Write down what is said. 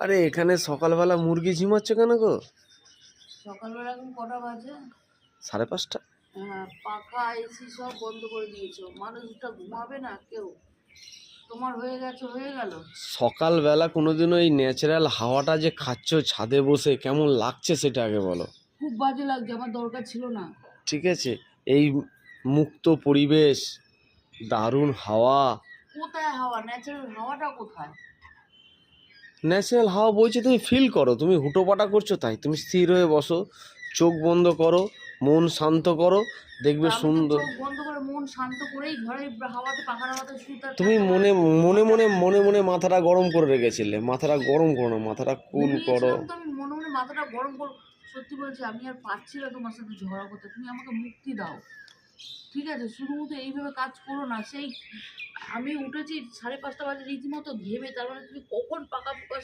আরে এখানে সকালবেলা মুরগি ঝিমাচ্ছে কেন গো? সকালবেলা এখন কটা বাজে? 5:30। হ্যাঁ, পাখা এসি সব বন্ধ করে দিয়েছো, মানুষটা ঘুমাবে না কেউ? তোমার হয়ে গেছে, হয়ে গেল। সকালবেলা কোনোদিনও এই ন্যাচারাল হাওয়াটা যে খাচ্ছ ছাদে বসে কেমন লাগছে সেটা আগে বলো। খুব বাজে লাগছে, আমার দরকার ছিল না। ঠিক আছে, এই মুক্ত পরিবেশ, দারুণ হাওয়া। কোথায় হাওয়া? ন্যাচারাল হাওয়াটা কোথায়? ন্যাচারাল হাওয়া বইছে, তুমি ফিল করো। তুমি হুটোপাটা করছো তাই, তুমি স্থির হয়ে বসো, চোখ বন্ধ করো, মন শান্ত করো, দেখবে আমি তো সুন্দর। চোখ বন্ধ করে মন শান্ত করেই ঘরে হাওয়াতে, পাখার হাওয়াতে শুতে তুমি মনে মনে মনে মনে মনে মাথাটা গরম করে রেখেছিলে। মাথাটা গরম করো না, মাথাটা কুল করো। ঘুমিয়েছিলাম তো, আমি মনে মনে মাথাটা গরম করো। সত্যি বলছি, আমি আর পারছি না তোমার সাথে ঝগড়া করতে। তুমি আমাকে মুক্তি দাও, ঠিক আছে? শুধুমাত্র এইভাবে কাজ করো না। সেই আমি উঠেছি 5:30 বাজে রীতিমতো ঘেমে, তার মানে তুমি কখন পাকা পোকা